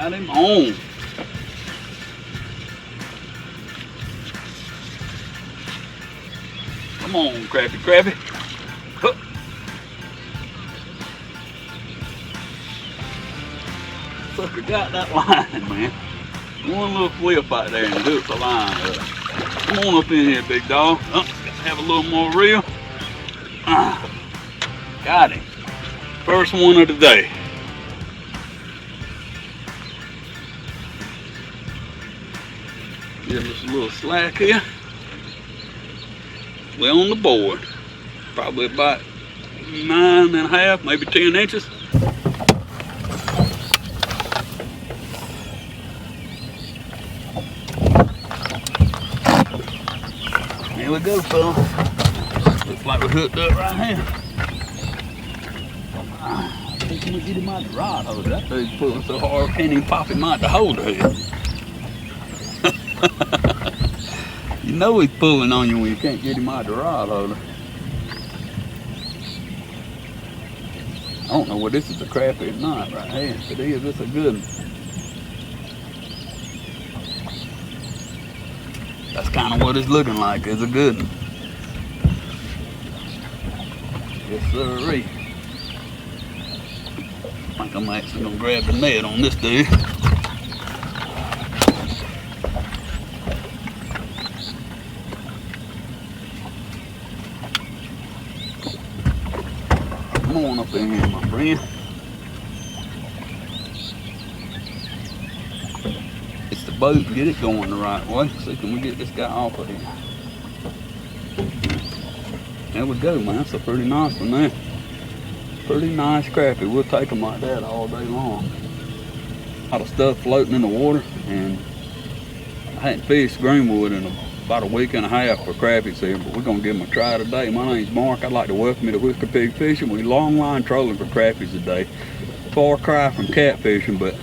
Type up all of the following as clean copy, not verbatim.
Got him on. Come on, Crappie. Hup. Sucker got that line, man. One little flip out there and hook the line up. Come on up in here, big dog. Oh, gotta have a little more reel. Got him. First one of the day. Give us a little slack here. We're on the board. Probably about 9.5, maybe 10 inches. Here we go, fella. Looks like we're hooked up right here. I think we get him out the rod holder. That dude's pulling so hard, I can't even pop him out the holder here. You know he's pulling on you when you can't get him out the rod holder. I don't know whether this is a crappie or not right here. If it is, it's a good one. That's kind of what it's looking like. It's a good one. Yes, sirree. I think I'm actually gonna grab the net on this dude. Come on up in here, my friend. It's the boat and get it going the right way. See, can we get this guy off of here? There we go, man. That's a pretty nice one there. Pretty nice crappie. We'll take them like that all day long. A lot of stuff floating in the water, and I hadn't fished Greenwood in about a week and a half for crappies here, but we're gonna give them a try today. My name's Mark. I'd like to welcome you to Whisker Pig Fishing. We long line trolling for crappies today. Far cry from catfishing, but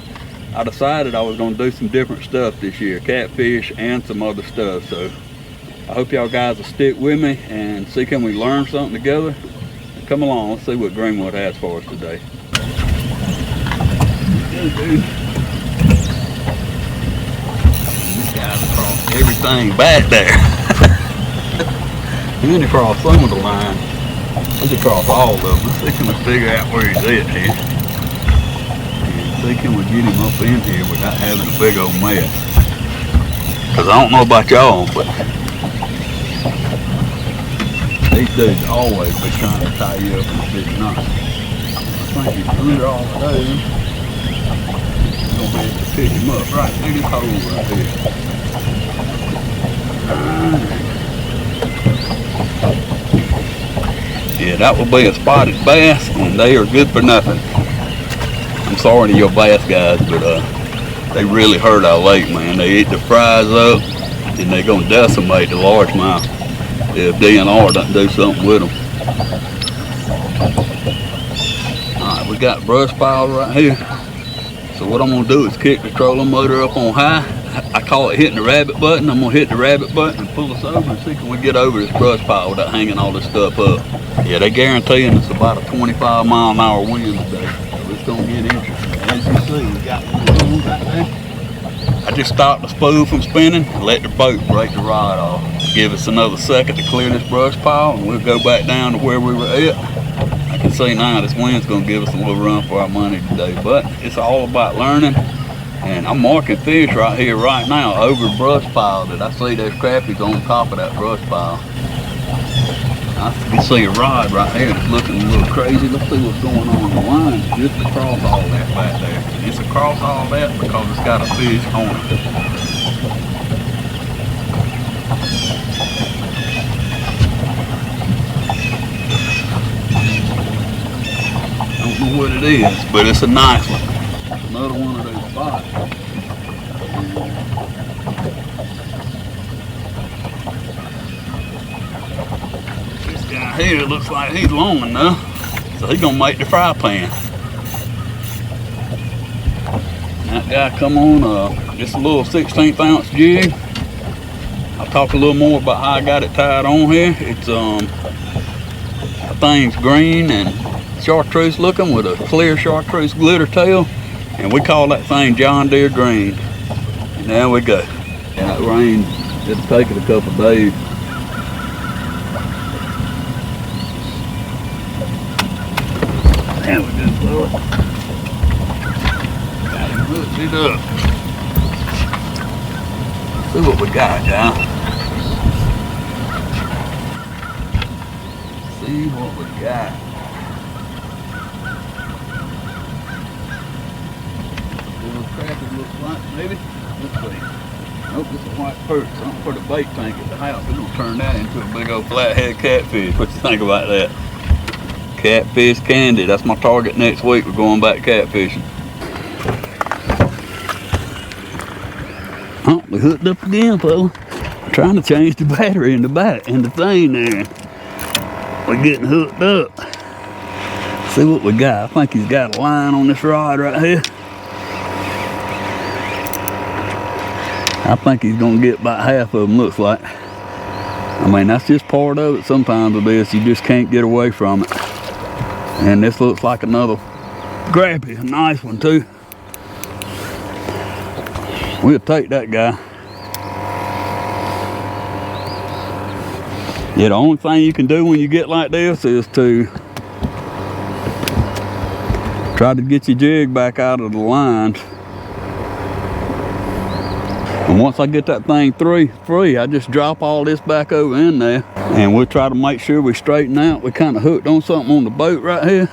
I decided I was gonna do some different stuff this year, catfish and some other stuff. So I hope y'all guys will stick with me and see can we learn something together. Come along, let's see what Greenwood has for us today. Hey, dude. This guy's across everything back there. He didn't cross some of the line. He's across all of them. Let's see can we figure out where he's at here. And see can we get him up in here without having a big old mess. Cause I don't know about y'all, but these dudes always be trying to tie you up in a big knot. I think he's under all of those. You're gonna be able to pick him up right through this hole right here. Yeah, that will be a spotted bass, and they are good for nothing. I'm sorry to your bass guys, but they really hurt our lake, man. They eat the fries up, and they're gonna decimate the largemouth if DNR doesn't do something with them. Alright, we got brush piles right here. So what I'm gonna do is kick the trolling motor up on high. I call it hitting the rabbit button. I'm gonna hit the rabbit button and pull us over and see can we get over this brush pile without hanging all this stuff up. Yeah, they guaranteeing us about a 25-mile-an-hour wind today. So it's gonna get interesting. As you see, we got one of those right there. I just stopped the spool from spinning and let the boat break the rod off. Give us another second to clear this brush pile and we'll go back down to where we were at. I can see now this wind's gonna give us a little run for our money today, but it's all about learning. And I'm marking fish right here right now over the brush pile that I see there's crappies on top of that brush pile. I can see a rod right here that's looking a little crazy. Let's see what's going on. The line's just across all that back there. It's across all that because it's got a fish on it. I don't know what it is, but it's a nice one. Another one of those spots. This guy here looks like he's long enough, so he's gonna make the fry pan. That guy come on just a little 16th ounce jig. I'll talk a little more about how I got it tied on here. It's the thing's green and chartreuse looking with a clear chartreuse glitter tail. And we call that thing John Deere green. And there we go. Yeah, it rained. It'll take it a couple of days. There we go, Chloe. Got him hooked it up. See what we got, John. See what we got. Little crappie looks like, maybe. Let's see. Nope, this is a white perch. Something for the bait tank at the house. We're gonna turn that into a big old flathead catfish. What you think about that? Catfish candy. That's my target next week. We're going back catfishing. Oh, we hooked up again, fella. Trying to change the battery in the back and the thing there. We're getting hooked up. See what we got. I think he's got a line on this rod right here. I think he's gonna get about half of them, looks like. I mean, that's just part of it. Sometimes with this, you just can't get away from it. And this looks like another crappie, a nice one too. We'll take that guy. Yeah, the only thing you can do when you get like this is to try to get your jig back out of the line. And once I get that thing free, I just drop all this back over in there. And we'll try to make sure we straighten out. We kind of hooked on something on the boat right here.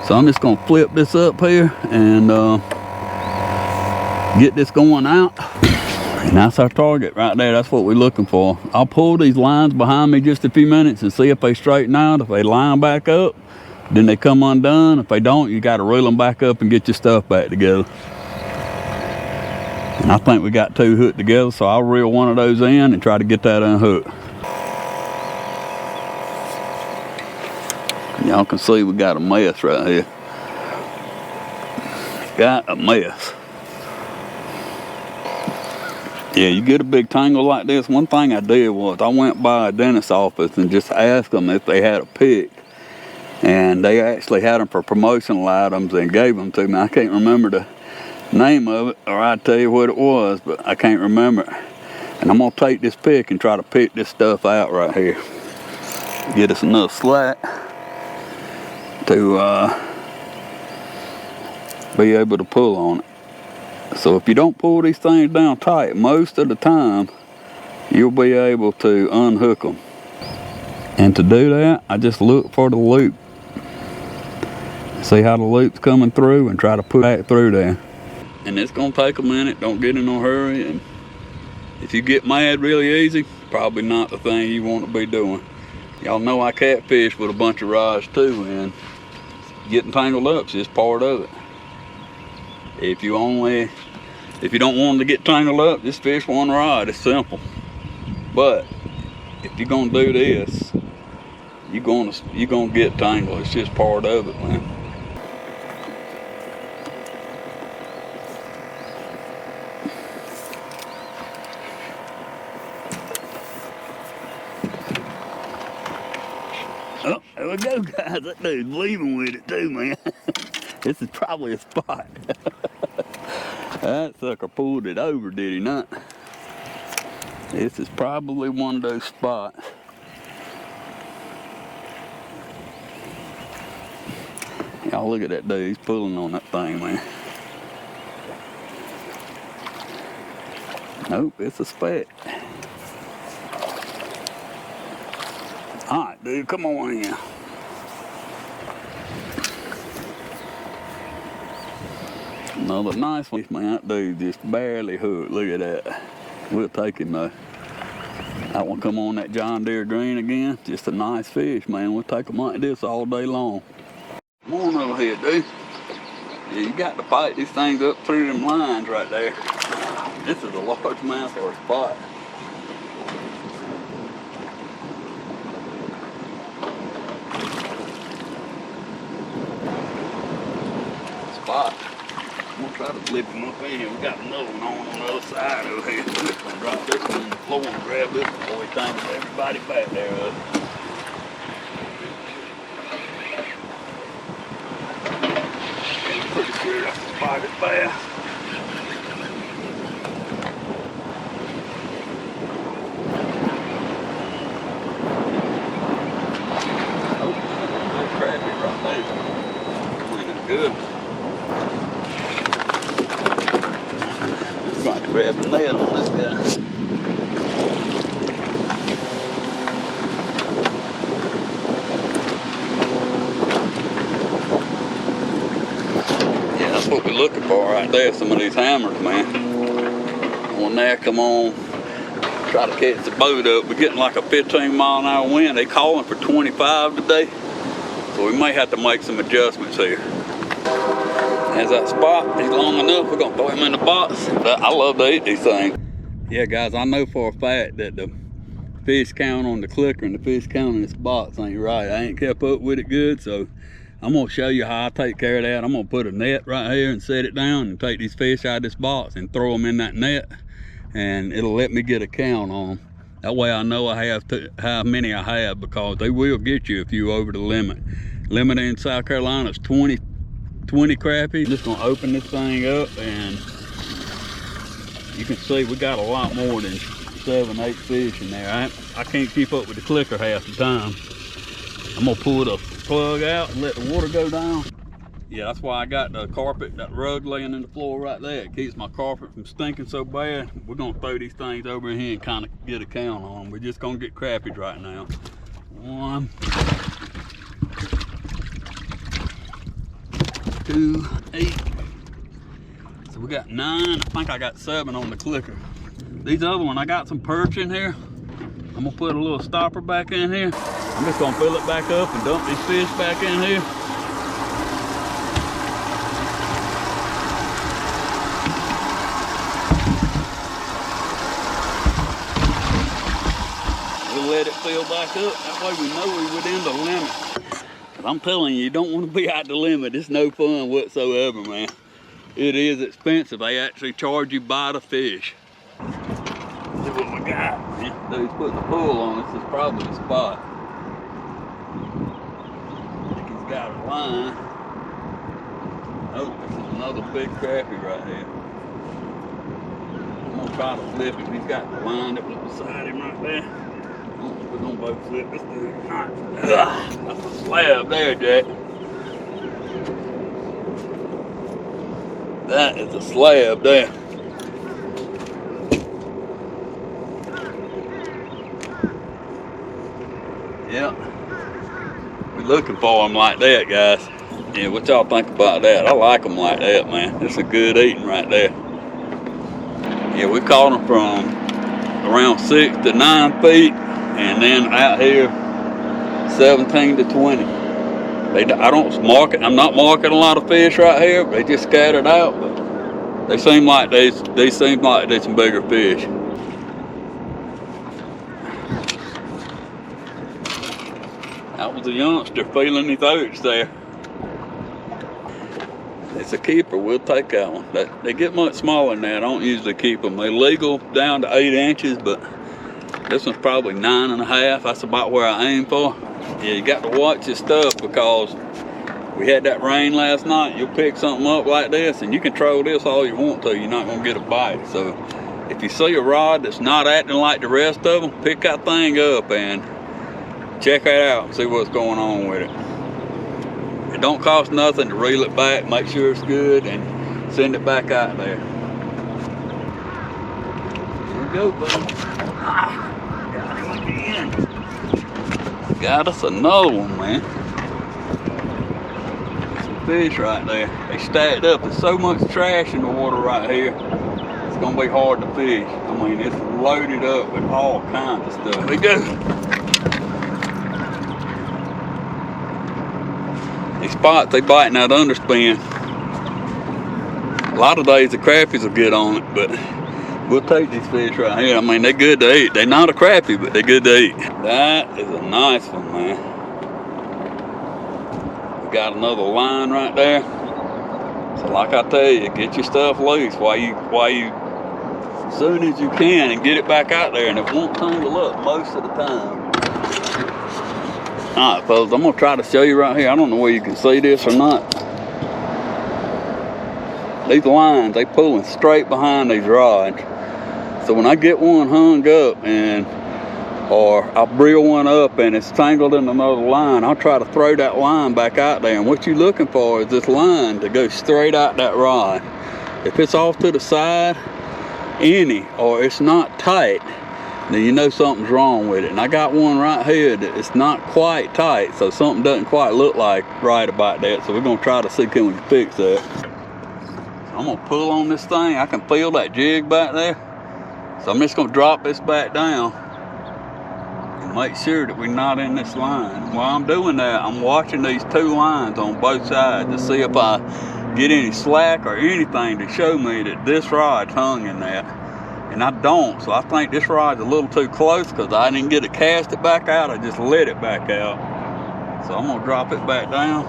So I'm just gonna flip this up here and get this going out. And that's our target right there. That's what we're looking for. I'll pull these lines behind me just a few minutes and see if they straighten out. If they line back up, then they come undone. If they don't, you gotta reel them back up and get your stuff back together. And I think we got two hooked together, so I'll reel one of those in and try to get that unhooked. Y'all can see we got a mess right here. Got a mess. Yeah, you get a big tangle like this. One thing I did was I went by a dentist's office and just asked them if they had a pick. And they actually had them for promotional items and gave them to me. I can't remember the name of it, or I'd tell you what it was, but I can't remember it. And I'm gonna take this pick and try to pick this stuff out right here. Get us enough slack to be able to pull on it. So if you don't pull these things down tight, most of the time you'll be able to unhook them. And to do that, I just look for the loop. See how the loop's coming through and try to put that through there. And it's gonna take a minute, don't get in no hurry. And if you get mad really easy, probably not the thing you want to be doing. Y'all know I catfish with a bunch of rods too, and getting tangled up is just part of it. If you don't want them to get tangled up, just fish one rod. It's simple. But if you're gonna do this, you're gonna get tangled. It's just part of it, man. Oh, there we go, guys. That dude's leaving with it too, man. This is probably a spot. That sucker pulled it over, did he not? This is probably one of those spots. Y'all look at that dude, he's pulling on that thing, man. Nope, it's a speck. All right, dude, come on in. Another nice one, man. That dude just barely hooked. Look at that. We'll take him though. That one come on that John Deere green again. Just a nice fish, man. We'll take them like this all day long. Come on over here, dude. Yeah, you got to fight these things up through them lines right there. This is a large mouth for a spot. I'm gonna try to flip him up in here. We got another one on the other side over here. I'm gonna drop this one on the floor and grab this one before he tangles everybody back there up. Pretty sure spotted bass. Oh, that's a crappie right there. Ain't good. I'm going to grab the net on this guy. That's what we're looking for right there, some of these hammers, man. When they come on, try to catch the boat up. We're getting like a 15-mile-an-hour wind. They calling for 25 today, so we may have to make some adjustments here. As that spot, he's long enough, we're gonna throw him in the box. But I love to eat these things. Yeah, guys, I know for a fact that the fish count on the clicker and the fish count in this box ain't right. I ain't kept up with it good, so I'm gonna show you how I take care of that. I'm gonna put a net right here and set it down and take these fish out of this box and throw them in that net, and it'll let me get a count on them. That way I know I have how many I have, because they will get you if you over the limit. Limit in South Carolina is 20 crappies. I'm just gonna open this thing up, and you can see we got a lot more than 7, 8 fish in there. I can't keep up with the clicker half the time. I'm gonna pull the plug out and let the water go down. Yeah, that's why I got the carpet, that rug laying in the floor right there. It keeps my carpet from stinking so bad. We're gonna throw these things over here and kind of get a count on them. We're just gonna get crappies right now. 1, 2, 8. So we got 9. I think I got 7 on the clicker. These other ones, I got some perch in here. I'm gonna put a little stopper back in here. I'm just gonna fill it back up and dump these fish back in here. We'll let it fill back up. That way we know we're within the limit. But I'm telling you don't want to be out the limit. It's no fun whatsoever, man. It is expensive. They actually charge you by the fish. See what we got. Dude's putting the pull on. This is probably the spot. He's got a line. Oh, this is another big crappie right here. I'm gonna try to flip him. He's got the line up beside him right there. We're gonna both flip this dude. That's a slab there, Jack. That is a slab there. Yep. We're looking for them like that, guys. Yeah, what y'all think about that? I like them like that, man. It's a good eating right there. Yeah, we caught them from around 6 to 9 feet, and then out here 17 to 20. I don't market. I'm not marking a lot of fish right here. They just scattered out, but they seem like they some bigger fish. That was a youngster feeling his oats there. It's a keeper. We'll take that one. They get much smaller than that. I don't usually keep them. They're legal down to 8 inches, but this one's probably 9.5. That's about where I aim for. Yeah, you got to watch your stuff, because we had that rain last night. You'll pick something up like this, and you can troll this all you want to. You're not gonna get a bite. So if you see a rod that's not acting like the rest of them, pick that thing up and check it out and see what's going on with it. It don't cost nothing to reel it back, make sure it's good, and send it back out there. Here we go, buddy. Got him again. Got us another one, man. Some fish right there. They stacked up. There's so much trash in the water right here. It's gonna be hard to fish. I mean, it's loaded up with all kinds of stuff. Here we go. These spots, they biting that underspin. A lot of days the crappies will get on it, but we'll take these fish right here. I mean, they're good to eat. They're not a crappie, but they're good to eat. That is a nice one, man. We got another line right there. So like I tell you, get your stuff loose while you as soon as you can, and get it back out there, and it won't tangle up most of the time. All right, fellas, I'm gonna try to show you right here. I don't know whether you can see this or not. these lines, they pulling straight behind these rods. So when I get one hung up or I'll reel one up and it's tangled in another line, I'll try to throw that line back out there. And what you're looking for is this line to go straight out that rod. If it's off to the side, or it's not tight, then you know something's wrong with it. And I got one right here that it's not quite tight, so something doesn't quite look like right about that. So we're gonna try to see can we fix that. So I'm gonna pull on this thing. I can feel that jig back there. So I'm just gonna drop this back down and make sure that we're not in this line. While I'm doing that, I'm watching these two lines on both sides to see if I get any slack or anything to show me that this rod's hung in that. And I don't, so I think this rod's a little too close because I didn't get to cast it back out, I just let it back out. So I'm gonna drop it back down,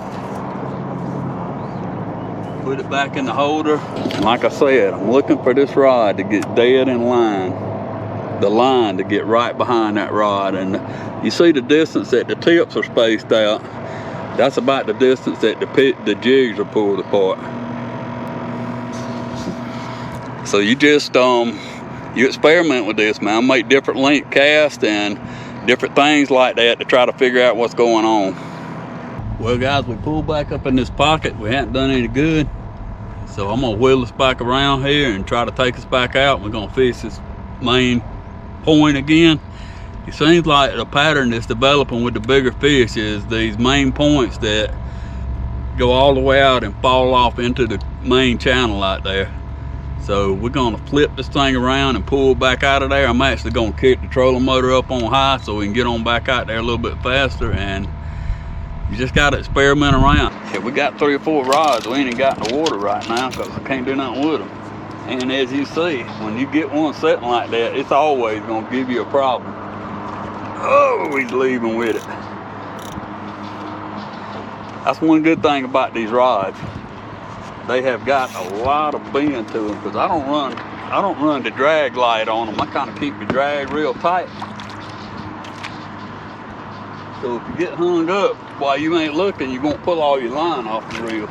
put it back in the holder. And like I said, I'm looking for this rod to get dead in line. The line to get right behind that rod. And you see the distance that the tips are spaced out. That's about the distance that the jigs are pulled apart. So you just, you experiment with this, man. Make different length casts and different things like that to try to figure out what's going on. Well guys, we pulled back up in this pocket. We hadn't done any good. So I'm gonna wheel us back around here and try to take us back out. We're gonna fish this main point again. It seems like the pattern that's developing with the bigger fish is these main points that go all the way out and fall off into the main channel out there. So we're gonna flip this thing around and pull back out of there. I'm actually gonna kick the trolling motor up on high so we can get on back out there a little bit faster, and you just gotta experiment around. Yeah, we got 3 or 4 rods. We ain't got in the water right now because I can't do nothing with them. And as you see, when you get one setting like that, it's always gonna give you a problem. Oh, he's leaving with it. That's one good thing about these rods. They have got a lot of bend to them because I don't run the drag light on them. I kind of keep the drag real tight. So if you get hung up while you ain't looking, you're gonna pull all your line off the reel.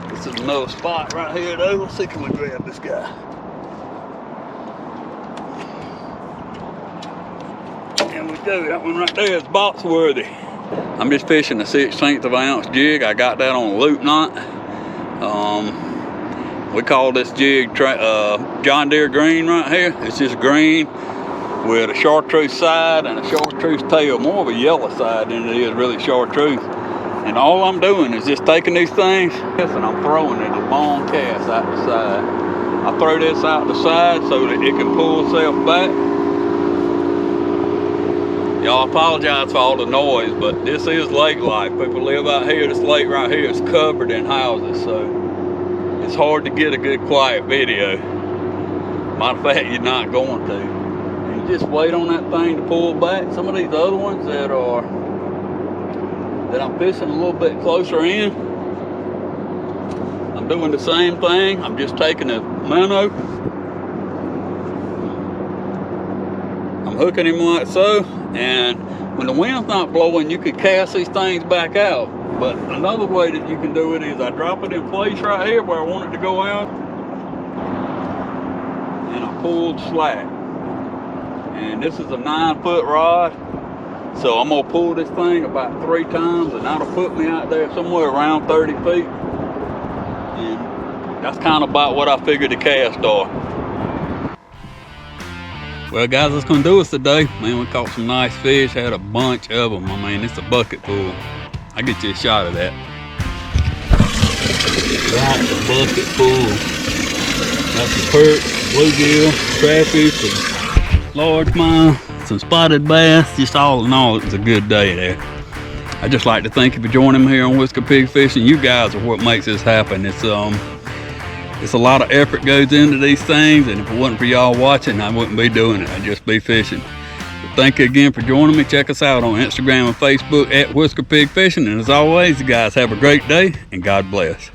This is another spot right here though. Let's see, can we grab this guy? There we go, that one right there is box worthy. I'm just fishing a 1/16 of an ounce jig. I got that on a loop knot. We call this jig John Deere green right here. It's just green with a chartreuse side and a chartreuse tail, more of a yellow side than it is really chartreuse. And all I'm doing is just taking these things and I'm throwing it a long cast out the side. I throw this out the side so that it can pull itself back. Y'all apologize for all the noise, but this is lake life. People live out here. This lake right here is covered in houses, so it's hard to get a good quiet video. Matter of fact, you're not going to. You just wait on that thing to pull back. Some of these other ones that I'm fishing a little bit closer in, I'm doing the same thing. I'm just taking a minnow. I'm hooking him like so, and when the wind's not blowing, you can cast these things back out. But another way that you can do it is I drop it in place right here where I want it to go out, and I pull slack. And this is a 9-foot rod, so I'm gonna pull this thing about 3 times, and that'll put me out there somewhere around 30 feet. And that's kind of about what I figured the cast are. Well guys, that's gonna do us today. Man, we caught some nice fish, had a bunch of them. I mean, it's a bucket full. I'll get you a shot of that. That's a bucket full. That's some perch, bluegill, crappies, some largemouth, some spotted bass. Just all in all, it was a good day there. I'd just like to thank you for joining me here on Whisker Pig Fishing. You guys are what makes this happen. It's a lot of effort goes into these things, and if it wasn't for y'all watching, I wouldn't be doing it. I'd just be fishing. But thank you again for joining me. Check us out on Instagram and Facebook at Whisker Pig Fishing. And as always, you guys have a great day, and God bless.